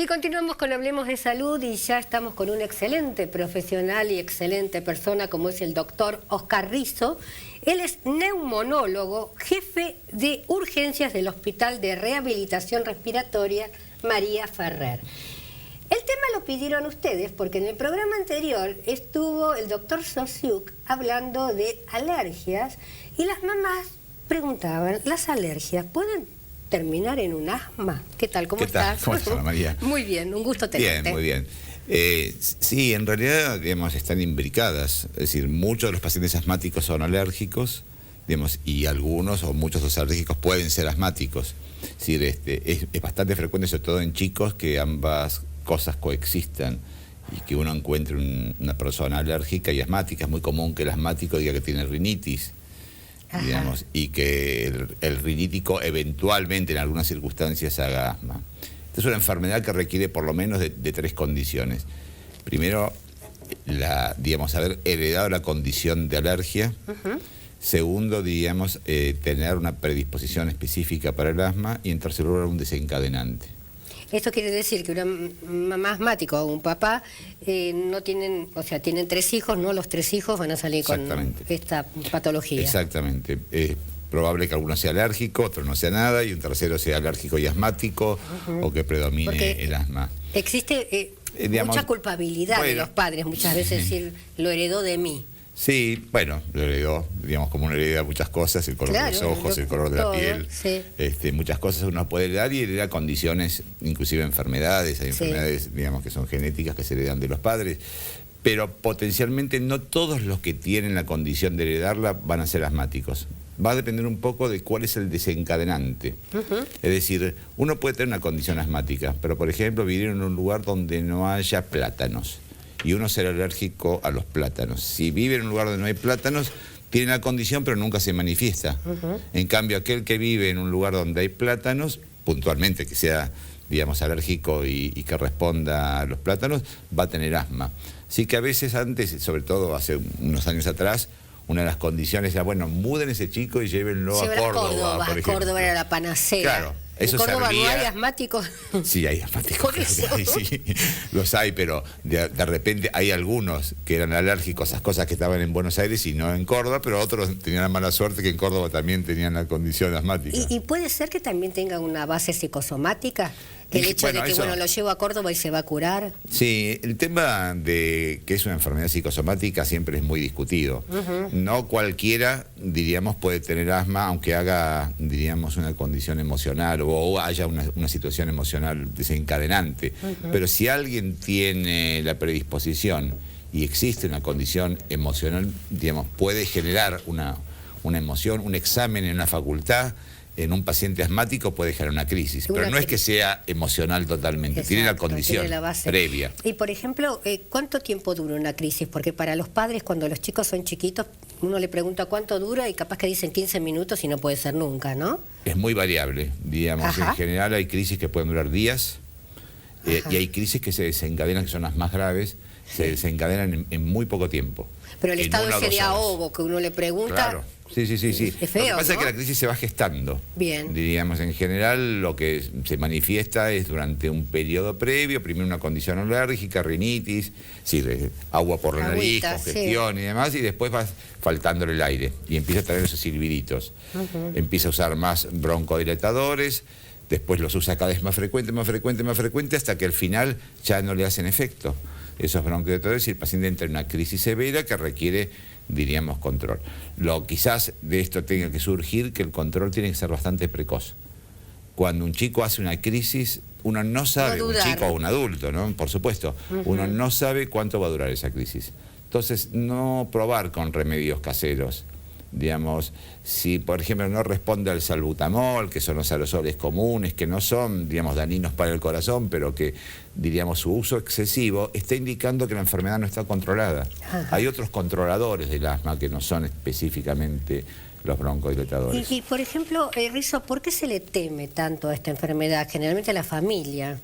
Y continuamos con Hablemos de Salud y ya estamos con un excelente profesional y excelente persona como es el doctor Oscar Rizzo. Él es neumonólogo, jefe de urgencias del Hospital de Rehabilitación Respiratoria María Ferrer. El tema lo pidieron ustedes porque en el programa anterior estuvo el doctor Sosiuk hablando de alergias y las mamás preguntaban, ¿las alergias pueden terminar en un asma? ¿Qué tal? ¿Cómo estás? ¿Cómo estás, María? Muy bien, un gusto tenerte. Bien, muy bien. Sí, en realidad, digamos, están imbricadas. Es decir, muchos de los pacientes asmáticos son alérgicos, digamos, y algunos o muchos de los alérgicos pueden ser asmáticos. Es decir, es bastante frecuente, sobre todo en chicos, que ambas cosas coexistan y que uno encuentre una persona alérgica y asmática. Es muy común que el asmático diga que tiene rinitis, digamos, y que el rinítico eventualmente en algunas circunstancias haga asma. Esta es una enfermedad que requiere por lo menos de tres condiciones. Primero, digamos, haber heredado la condición de alergia. Segundo, digamos, tener una predisposición específica para el asma. Y en tercer lugar, un desencadenante. Esto quiere decir que una mamá asmática o un papá no tienen, o sea, tienen 3 hijos, no los 3 hijos van a salir con esta patología. Exactamente. Es probable que alguno sea alérgico, otro no sea nada, y un tercero sea alérgico y asmático, o que predomine porque el asma. Existe mucha culpabilidad de los padres, muchas veces decir, lo heredó de mí. Sí, bueno, lo heredó, digamos, como uno hereda muchas cosas, el color de los ojos, el color de la piel, muchas cosas uno puede heredar y hereda condiciones, inclusive enfermedades, hay enfermedades, digamos, que son genéticas que se heredan de los padres, pero potencialmente no todos los que tienen la condición de heredarla van a ser asmáticos. Va a depender un poco de cuál es el desencadenante. Es decir, uno puede tener una condición asmática, pero por ejemplo vivir en un lugar donde no haya plátanos y uno ser alérgico a los plátanos. Si vive en un lugar donde no hay plátanos, tiene la condición pero nunca se manifiesta. En cambio, aquel que vive en un lugar donde hay plátanos, puntualmente que sea, digamos, alérgico y que responda a los plátanos, va a tener asma. Así que a veces antes, sobre todo hace unos años atrás, una de las condiciones era, bueno, muden ese chico y llévenlo a Córdoba, por ejemplo. Córdoba era la panacea. Claro, eso ¿En Córdoba servía... no hay asmáticos? Sí, hay asmáticos, claro que hay, sí, los hay, pero de repente hay algunos que eran alérgicos a esas cosas que estaban en Buenos Aires y no en Córdoba, pero otros tenían la mala suerte que en Córdoba también tenían la condición asmática. ¿Y puede ser que también tenga una base psicosomática? El hecho de que, bueno, lo llevo a Córdoba y se va a curar. Sí, el tema de que es una enfermedad psicosomática siempre es muy discutido. No cualquiera, diríamos, puede tener asma, aunque haga, diríamos, una condición emocional o haya una situación emocional desencadenante. Pero si alguien tiene la predisposición y existe una condición emocional, digamos, puede generar una emoción, un examen en una facultad. En un paciente asmático puede generar una crisis, pero no es que sea emocional totalmente. Exacto, tiene la condición tiene la base previa. Y por ejemplo, ¿cuánto tiempo dura una crisis? Porque para los padres, cuando los chicos son chiquitos, uno le pregunta cuánto dura y capaz que dicen 15 minutos y no puede ser nunca, ¿no? Es muy variable, digamos. En general hay crisis que pueden durar días y hay crisis que se desencadenan, que son las más graves, se desencadenan en muy poco tiempo. Pero el estado ese de ahogo que uno le pregunta... Claro. Sí. Es feo, lo que pasa, ¿no?, es que la crisis se va gestando. Bien. Digamos, en general lo que se manifiesta es durante un periodo previo, primero una condición alérgica, rinitis, agua por la nariz, congestión y demás, y después va faltándole el aire y empieza a tener esos silbiditos. Empieza a usar más broncodilatadores, después los usa cada vez más frecuente, hasta que al final ya no le hacen efecto esos broncodilatadores y el paciente entra en una crisis severa que requiere, diríamos, control. Quizás de esto tenga que surgir que el control tiene que ser bastante precoz. Cuando un chico hace una crisis, uno no sabe, un chico o un adulto, ¿no? Por supuesto, uno no sabe cuánto va a durar esa crisis. Entonces, no probar con remedios caseros. Digamos, si por ejemplo no responde al salbutamol, que son los aerosoles comunes, que no son, digamos, dañinos para el corazón, pero que, diríamos, su uso excesivo está indicando que la enfermedad no está controlada. Hay otros controladores del asma que no son específicamente los broncodilatadores. Y por ejemplo, Rizzo, ¿por qué se le teme tanto a esta enfermedad? Generalmente a la familia.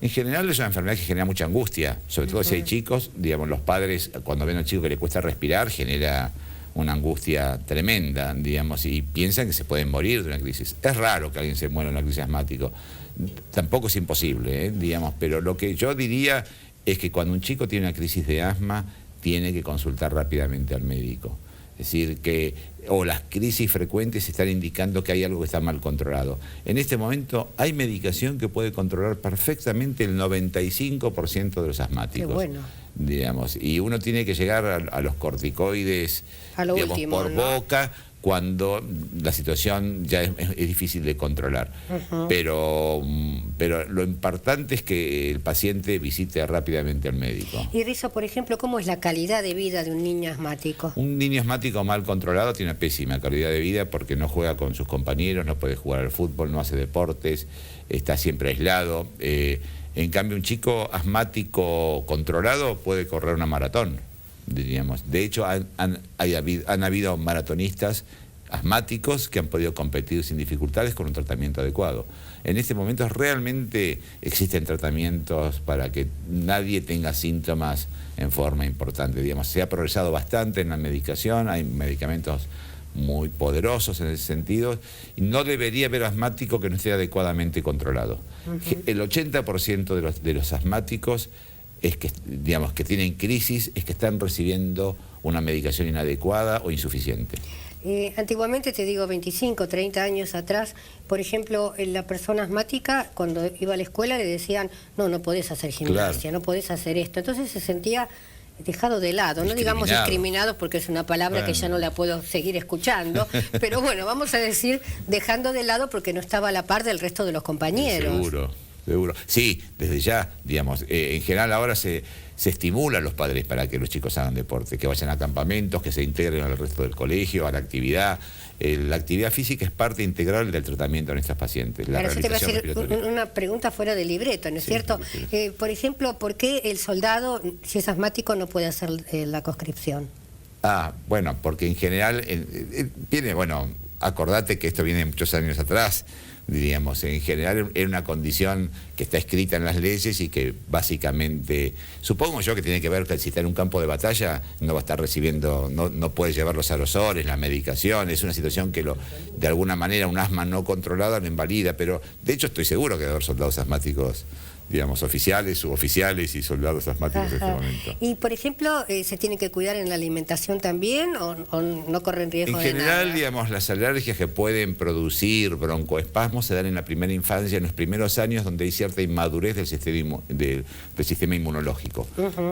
En general es una enfermedad que genera mucha angustia, sobre todo si hay chicos, digamos, los padres cuando ven a un chico que le cuesta respirar, genera una angustia tremenda, digamos, y piensan que se pueden morir de una crisis. Es raro que alguien se muera en una crisis asmática, tampoco es imposible, digamos, pero lo que yo diría es que cuando un chico tiene una crisis de asma, tiene que consultar rápidamente al médico. Es decir, o las crisis frecuentes están indicando que hay algo que está mal controlado. En este momento hay medicación que puede controlar perfectamente el 95% de los asmáticos. Qué bueno. Digamos, y uno tiene que llegar a los corticoides, a lo digamos, último, por ¿no? boca, cuando la situación ya es difícil de controlar. Pero lo importante es que el paciente visite rápidamente al médico. Y Rizo, por ejemplo, ¿cómo es la calidad de vida de un niño asmático? Un niño asmático mal controlado tiene una pésima calidad de vida porque no juega con sus compañeros, no puede jugar al fútbol, no hace deportes, está siempre aislado. En cambio, un chico asmático controlado puede correr una maratón, diríamos. De hecho, han habido maratonistas asmáticos que han podido competir sin dificultades con un tratamiento adecuado. En este momento realmente existen tratamientos para que nadie tenga síntomas en forma importante. Digamos, se ha progresado bastante en la medicación, hay medicamentos muy poderosos en ese sentido, y no debería haber asmático que no esté adecuadamente controlado. El 80% de los asmáticos es que, digamos, que tienen crisis, es que están recibiendo una medicación inadecuada o insuficiente. Antiguamente, te digo, 25, 30 años atrás, por ejemplo, la persona asmática, cuando iba a la escuela le decían, no podés hacer gimnasia, claro, no podés hacer esto. Entonces se sentía dejado de lado, no digamos discriminado porque es una palabra que ya no la puedo seguir escuchando, pero bueno, vamos a decir dejando de lado porque no estaba a la par del resto de los compañeros. Seguro. Sí, desde ya, digamos, en general ahora se estimula a los padres para que los chicos hagan deporte, que vayan a campamentos, que se integren al resto del colegio, a la actividad. La actividad física es parte integral del tratamiento de nuestros pacientes. Ahora yo te voy a hacer una pregunta fuera del libreto, ¿no es cierto? Sí. Por ejemplo, ¿por qué el soldado, si es asmático, no puede hacer la conscripción? Bueno, porque en general viene, acordate que esto viene de muchos años atrás, diríamos, en general era una condición que está escrita en las leyes y que básicamente, supongo yo que tiene que ver que si está en un campo de batalla no va a estar recibiendo, no puede llevar los aerosores, la medicación, es una situación que de alguna manera un asma no controlada lo invalida, pero de hecho estoy seguro que debe haber soldados asmáticos, digamos, oficiales, suboficiales y soldados asmáticos en este momento. Y, por ejemplo, ¿se tiene que cuidar en la alimentación también o no corren riesgo de nada? En general, digamos, las alergias que pueden producir broncoespasmos se dan en la primera infancia, en los primeros años donde hay cierta inmadurez del sistema inmunológico.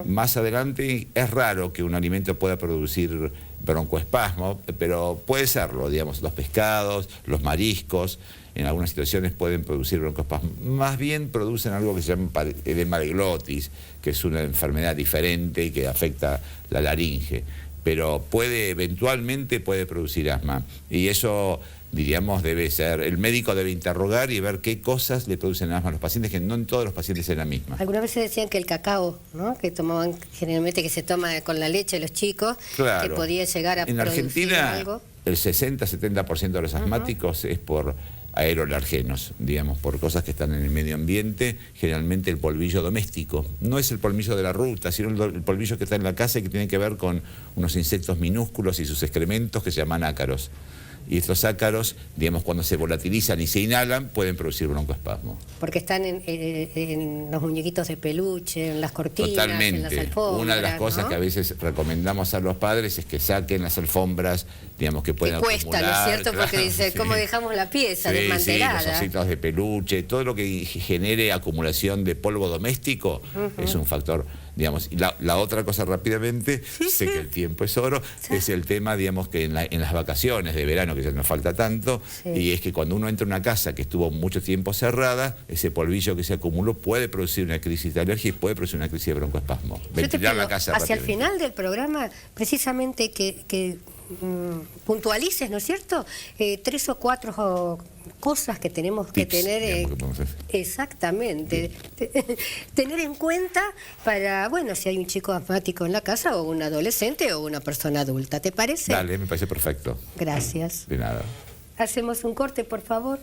Más adelante es raro que un alimento pueda producir broncoespasmo, pero puede serlo, digamos, los pescados, los mariscos, en algunas situaciones pueden producir broncoespasmo. Más bien producen algo que se llama edema de glotis, que es una enfermedad diferente que afecta la laringe, pero eventualmente puede producir asma. Y eso, diríamos, debe ser, el médico debe interrogar y ver qué cosas le producen asma a los pacientes, que no en todos los pacientes es la misma. Algunas veces decían que el cacao, ¿no?, que tomaban generalmente, que se toma con la leche de los chicos, claro, que podía llegar a en producir Argentina, algo. El 60-70% de los asmáticos es por aeroalergenos, digamos, por cosas que están en el medio ambiente, generalmente el polvillo doméstico. No es el polvillo de la ruta, sino el polvillo que está en la casa y que tiene que ver con unos insectos minúsculos y sus excrementos que se llaman ácaros. Y estos ácaros, digamos, cuando se volatilizan y se inhalan, pueden producir broncoespasmo. Porque están en los muñequitos de peluche, en las cortinas, totalmente, en las alfombras. Una de las cosas, ¿no?, que a veces recomendamos a los padres es que saquen las alfombras, digamos, que puedan cuesta, acumular, ¿no es cierto? Claro, porque dice, ¿cómo dejamos la pieza desmantelada? Sí, los ositos de peluche, todo lo que genere acumulación de polvo doméstico es un factor. Digamos, y la otra cosa rápidamente, sé que el tiempo es oro, es el tema, digamos, que en las vacaciones de verano, que ya no falta tanto, y es que cuando uno entra a una casa que estuvo mucho tiempo cerrada, ese polvillo que se acumuló puede producir una crisis de alergia y puede producir una crisis de broncoespasmo. Ventilar la casa hacia el final del programa, precisamente que puntualices, ¿no es cierto?, 3 o 4 cosas que tenemos que tener, exactamente, tener en cuenta para, bueno, si hay un chico asmático en la casa o un adolescente o una persona adulta, ¿te parece? Dale, me parece perfecto. Gracias. De nada. Hacemos un corte, por favor.